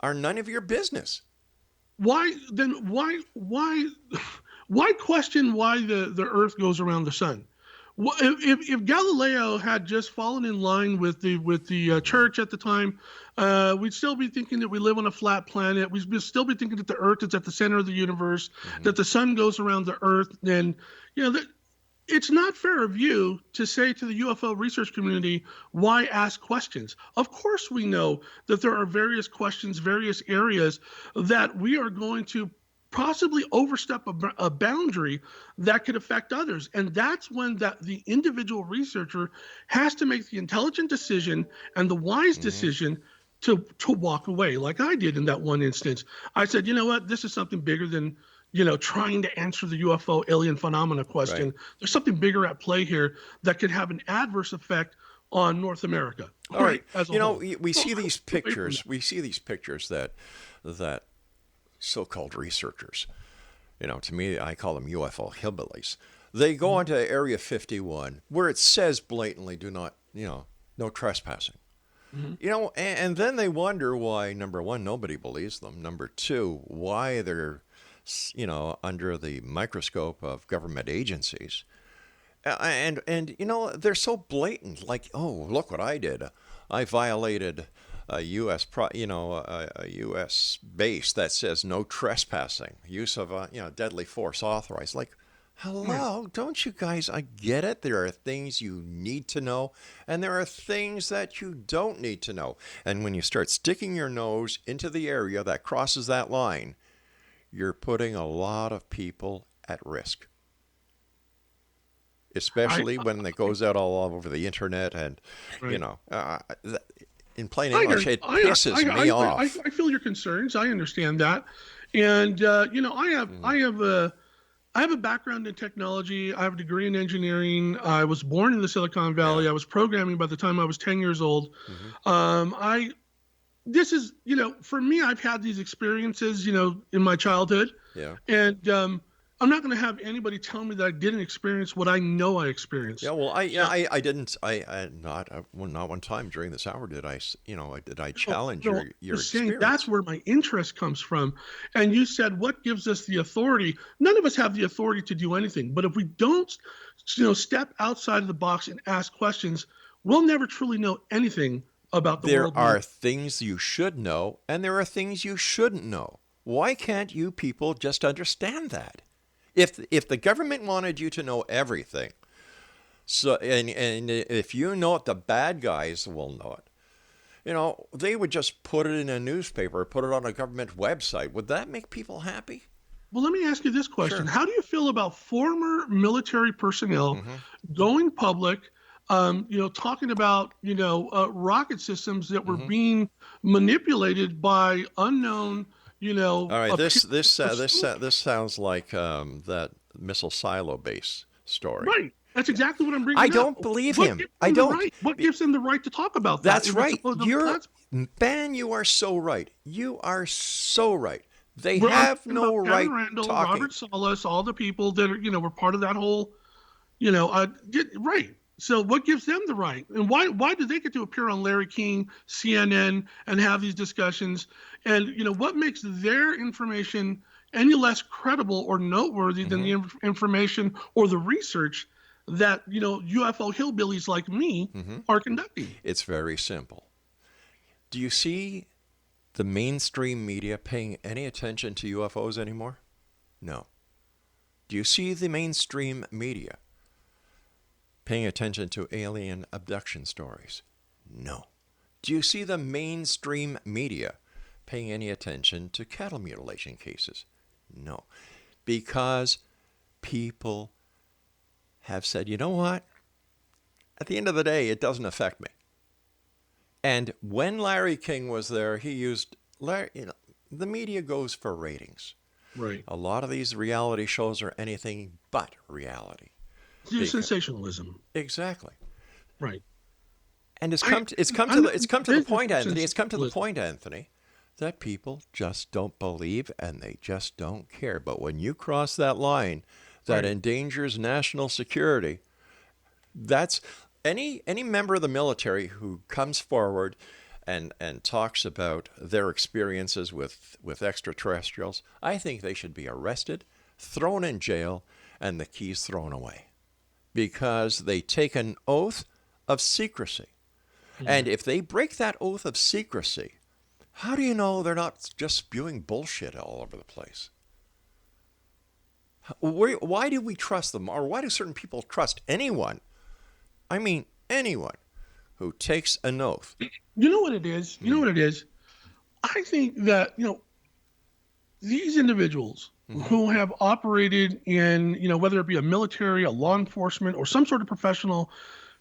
are none of your business? Why question why the Earth goes around the sun? If Galileo had just fallen in line with the church at the time, we'd still be thinking that we live on a flat planet. We'd still be thinking that the Earth is at the center of the universe, that the sun goes around the Earth. And it's not fair of you to say to the UFO research community, why ask questions? Of course we know that there are various questions, various areas that we are going to possibly overstep a boundary that could affect others. And that's when the individual researcher has to make the intelligent decision and the wise decision to walk away, like I did in that one instance. I said, you know what, this is something bigger than trying to answer the UFO alien phenomena question. Right. There's something bigger at play here that could have an adverse effect on North America. All right. We see these pictures. We see these pictures that so-called researchers, to me, I call them UFO hillbillies. They go onto Area 51 where it says blatantly, do not, no trespassing. And then they wonder why, number one, nobody believes them. Number two, why they're under the microscope of government agencies. And they're so blatant, like, oh, look what I did. I violated a U.S. a U.S. base that says no trespassing, use of deadly force authorized. Like, hello, don't you guys? I get it. There are things you need to know, and there are things that you don't need to know. And when you start sticking your nose into the area that crosses that line, you're putting a lot of people at risk, especially when it goes out all over the internet. And, in plain English, it pisses me off. I feel your concerns. I understand that. And, I have a background in technology. I have a degree in engineering. I was born in the Silicon Valley. I was programming by the time I was 10 years old. This is, for me, I've had these experiences, in my childhood. Yeah. And I'm not going to have anybody tell me that I didn't experience what I know I experienced. Yeah, well, I didn't. Not one time during this hour did I challenge your experience. That's where my interest comes from. And you said, what gives us the authority? None of us have the authority to do anything. But if we don't, step outside of the box and ask questions, we'll never truly know anything about the world. There are things you should know, and there are things you shouldn't know. Why can't you people just understand that? If the government wanted you to know everything, and if you know it, the bad guys will know it. They would just put it in a newspaper, put it on a government website. Would that make people happy? Well, let me ask you this question. Sure. How do you feel about former military personnel going public, talking about, rocket systems that were being manipulated by unknown, All right, this sounds like that missile silo base story. Right. That's exactly what I'm bringing up. I don't believe him. I don't. What gives them the right to talk about that? That's right. Ben, you are so right. You are so right. They have no right Randall, talking. Robert Salas, all the people that are, were part of that whole, right. So what gives them the right? And why do they get to appear on Larry King, CNN, and have these discussions? And, what makes their information any less credible or noteworthy than the information or the research that, UFO hillbillies like me are conducting? It's very simple. Do you see the mainstream media paying any attention to UFOs anymore? No. Do you see the mainstream media paying attention to alien abduction stories? No. Do you see the mainstream media paying any attention to cattle mutilation cases? No. Because people have said, you know what? At the end of the day, it doesn't affect me. And when Larry King was there, he used the media goes for ratings. Right. A lot of these reality shows are anything but reality. Sensationalism. Exactly. Right. And it's come to the point, Anthony, that people just don't believe and they just don't care. But when you cross that line that endangers national security, that's any member of the military who comes forward and talks about their experiences with extraterrestrials, I think they should be arrested, thrown in jail, and the keys thrown away. Because they take an oath of secrecy. And if they break that oath of secrecy, how do you know they're not just spewing bullshit all over the place? Why do we trust them? Or why do certain people trust anyone? I mean, anyone who takes an oath. You know what it is? I think that, these individuals who have operated in, whether it be a military, a law enforcement, or some sort of professional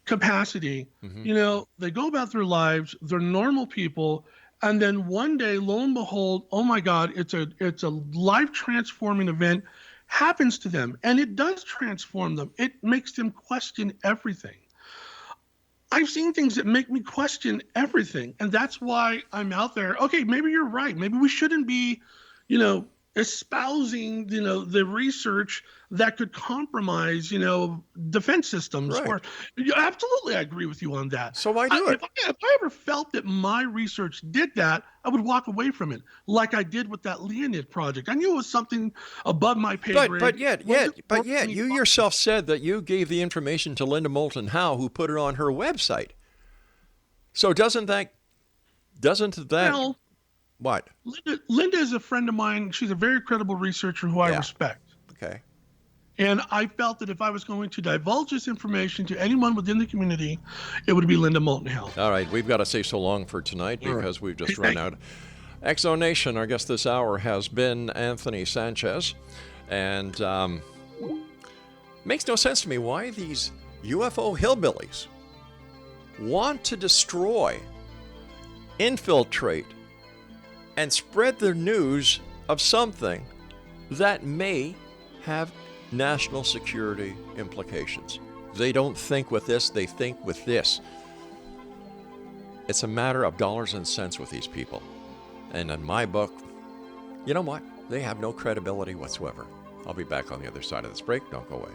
capacity, they go about their lives, they're normal people, and then one day, lo and behold, oh my God, it's a life-transforming event happens to them, and it does transform them. It makes them question everything. I've seen things that make me question everything, and that's why I'm out there. Okay, maybe you're right. Maybe we shouldn't be, espousing, the research that could compromise, defense systems. Right. Absolutely, I agree with you on that. So why do it? If I ever felt that my research did that, I would walk away from it, like I did with that Leonid project. I knew it was something above my pay grade. But yet, you yourself said that you gave the information to Linda Moulton Howe, who put it on her website. So doesn't that? Well, what? Linda is a friend of mine. She's a very credible researcher who I respect. Okay. And I felt that if I was going to divulge this information to anyone within the community, it would be Linda Moulton Howe. All right, we've got to say so long for tonight because we've just run out. Exo Nation, our guest this hour has been Anthony Sanchez. And makes no sense to me why these UFO hillbillies want to destroy, infiltrate, and spread the news of something that may have national security implications. They don't think with this, they think with this. It's a matter of dollars and cents with these people. And in my book, you know what? They have no credibility whatsoever. I'll be back on the other side of this break. Don't go away.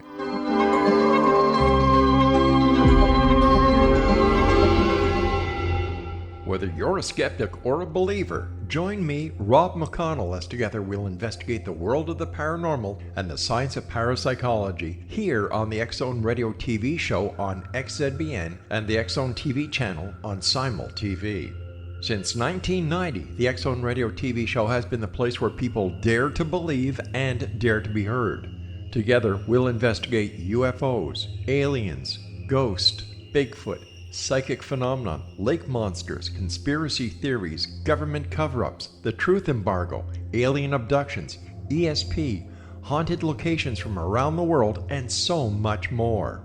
Whether you're a skeptic or a believer, join me, Rob McConnell, as together we'll investigate the world of the paranormal and the science of parapsychology here on the X Zone Radio TV show on XZBN and the X Zone TV channel on Simul TV. Since 1990, the X Zone Radio TV show has been the place where people dare to believe and dare to be heard. Together, we'll investigate UFOs, aliens, ghosts, Bigfoot, psychic phenomena, lake monsters, conspiracy theories, government cover-ups, the truth embargo, alien abductions, ESP, haunted locations from around the world, and so much more.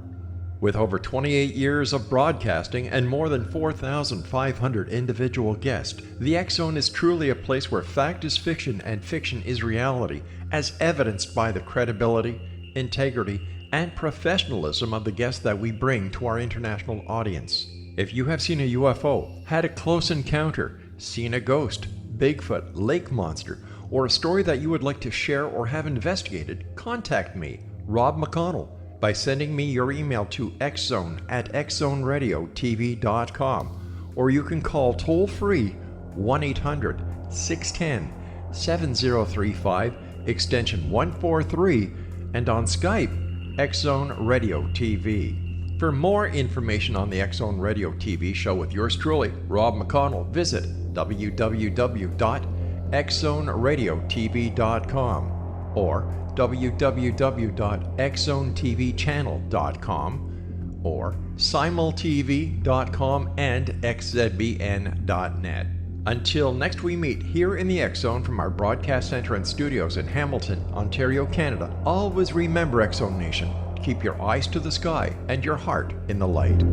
With over 28 years of broadcasting and more than 4,500 individual guests, the X Zone is truly a place where fact is fiction and fiction is reality, as evidenced by the credibility, integrity, and professionalism of the guests that we bring to our international audience. If you have seen a UFO, had a close encounter, seen a ghost, Bigfoot, lake monster, or a story that you would like to share or have investigated, contact me, Rob McConnell, by sending me your email to xzone@xzoneradiotv.com, or you can call toll-free 1-800-610-7035, extension 143, and on Skype, X Zone Radio TV. For more information on the X Zone Radio TV show with yours truly, Rob McConnell, visit www.xzoneradiotv.com or www.xzonetvchannel.com or simultv.com and xzbn.net. Until next we meet here in the X Zone from our broadcast center and studios in Hamilton, Ontario, Canada, always remember, X Zone Nation, keep your eyes to the sky and your heart in the light.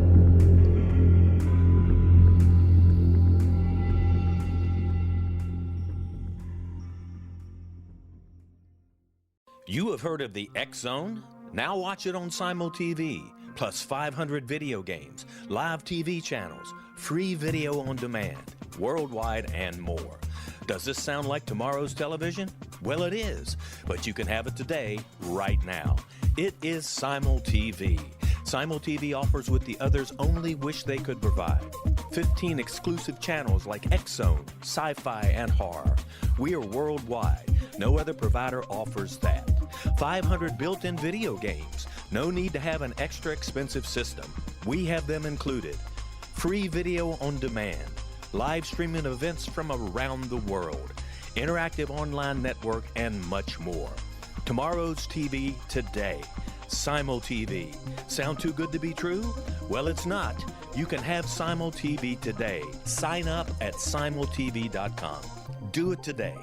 You have heard of the X Zone? Now watch it on Simul TV, plus 500 video games, live TV channels, free video on demand, worldwide, and more. Does this sound like tomorrow's television? Well, it is, but you can have it today, right now. It is Simul TV. Simul TV offers what the others only wish they could provide. 15 exclusive channels like X-Zone, Sci-Fi, and Horror. We are worldwide. No other provider offers that. 500 built-in video games. No need to have an extra expensive system. We have them included. Free video on demand. Live streaming events from around the world. Interactive online network, and much more. Tomorrow's TV today. Simul TV. Sound too good to be true? Well, it's not. You can have Simul TV today. Sign up at simultv.com. Do it today.